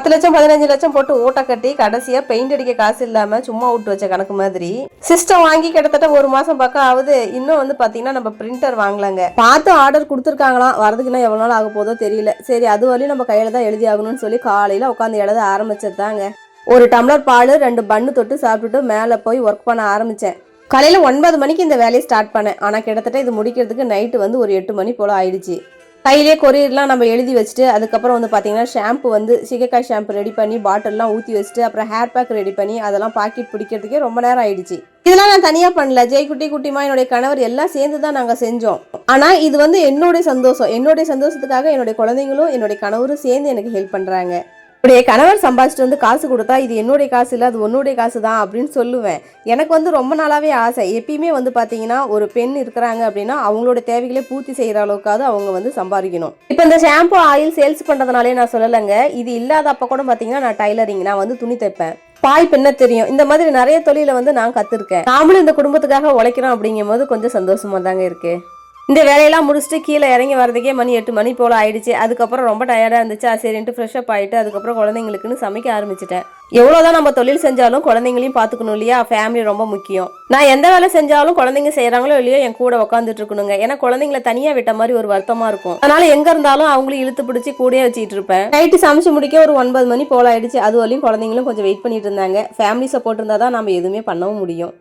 10 லட்சம் 15 லட்சம் போட்டு ஓட்ட கட்டி கடைசியா பெயிண்ட் அடிக்க காசு இல்லாம சும்மா விட்டு வச்ச கணக்கு மாதிரி சிஸ்டம் வாங்கி கிட்டத்தட்ட 1 மாசம் பக்கம் ஆகுது. இன்னும் வந்து பாத்தீங்கன்னா நம்ம பிரிண்டர் வாங்கலாங்க. பார்த்து ஆர்டர் கொடுத்துருக்காங்களாம், வரதுக்குன்னா எவ்வளவு நாள் ஆக போதோ தெரியல. சரி அது வரையும் நம்ம கையில தான் எழுதி ஆகணும்னு சொல்லி காலையில உட்காந்து எழுத ஆரம்பிச்சதாங்க. ஒரு டம்ளர் பால் 2 பன்னு தொட்டு சாப்பிட்டுட்டு மேல போய் ஒர்க் பண்ண ஆரம்பிச்சேன். காலையில 9 மணிக்கு இந்த வேலையை ஸ்டார்ட் பண்ணேன். ஆனா கிட்டத்தட்ட இது முடிக்கிறதுக்கு நைட்டு வந்து ஒரு 8 மணி போல ஆயிடுச்சு. கையிலே கொரியர்லாம் நம்ம எழுதி வச்சுட்டு அதுக்கப்புறம் வந்து பார்த்தீங்கன்னா ஷாம்பு வந்து சிகைக்காய் ஷாம்பு ரெடி பண்ணி பாட்டில்லாம் ஊற்றி வச்சுட்டு அப்புறம் ஹேர் பேக் ரெடி பண்ணி அதெல்லாம் பாக்கெட் பிடிக்கிறதுக்கே ரொம்ப நேரம் ஆயிடுச்சு. இதெல்லாம் நான் தனியாக பண்ணல, குட்டிமா என்னுடைய கணவர் எல்லாம் சேர்ந்து தான் நாங்கள் செஞ்சோம். ஆனால் இது வந்து என்னுடைய சந்தோஷம். என்னுடைய சந்தோஷத்துக்காக என்னுடைய குழந்தைங்களும் என்னுடைய கணவரும் சேர்ந்து எனக்கு ஹெல்ப் பண்ணுறாங்க. என்னுடைய கணவர் சம்பாதிச்சிட்டு வந்து காசு கொடுத்தா இது என்னுடைய காசு இல்லை, அது உன்னுடைய காசு தான் அப்படின்னு சொல்லுவேன். எனக்கு வந்து ரொம்ப நாளாவே ஆசை. எப்பயுமே வந்து பார்த்தீங்கன்னா ஒரு பெண் இருக்கிறாங்க அப்படின்னா அவங்களோட தேவைகளை பூர்த்தி செய்கிற அளவுக்காவது அவங்க வந்து சம்பாதிக்கணும். இப்போ இந்த ஷாம்பு ஆயில் சேல்ஸ் பண்ணுறதுனாலே நான் சொல்லலைங்க. இது இல்லாத அப்போ கூட பார்த்தீங்கன்னா நான் டைலரிங், நான் வந்து துணி தைப்பேன், பாய் பின்ன தெரியும். இந்த மாதிரி நிறைய தொழிலை வந்து நான் கற்றுருக்கேன். நாமளும் இந்த குடும்பத்துக்காக உழைக்கிறோம் அப்படிங்கும் போது கொஞ்சம் சந்தோஷமா தாங்க இருக்கு. இந்த வேலையெல்லாம் முடிச்சுட்டு கீழே இறங்கி வரதுக்கே மணி 8 மணி போல் ஆயிடுச்சு. அதுக்கப்புறம் ரொம்ப டயர்டாக இருந்துச்சு. சரின்ட்டு ஃப்ரெஷ்அப் ஆகிட்டு அதுக்கப்புறம் குழந்தைங்களுக்குன்னு சமைக்க ஆரம்பிச்சிட்டேன். எவ்வளோதான் நம்ம தொழில் செஞ்சாலும் குழந்தைங்களையும் பார்த்துக்கணும் இல்லையா? ஃபேமிலி ரொம்ப முக்கியம். நான் எந்த வேலை செஞ்சாலும் குழந்தைங்க செய்கிறாங்களோ இல்லையோ என் கூட உட்காந்துட்டு இருக்கணுங்க. ஏன்னா குழந்தைங்களை தனியாக விட்ட மாதிரி ஒரு வருத்தமாக இருக்கும். அதனால எங்கே இருந்தாலும் அவங்களும் இழுத்து பிடிச்சி கூடயே வச்சுட்டு இருப்பேன். நைட்டு சமைச்சு முடிக்க ஒரு 9 மணி போல் ஆயிடுச்சு. அது வரையும் குழந்தைங்களும் கொஞ்சம் வெயிட் பண்ணிட்டு இருந்தாங்க. ஃபேமிலி சப்போர்ட் இருந்தால் தான் நம்ம எதுவுமே பண்ணவும் முடியும்.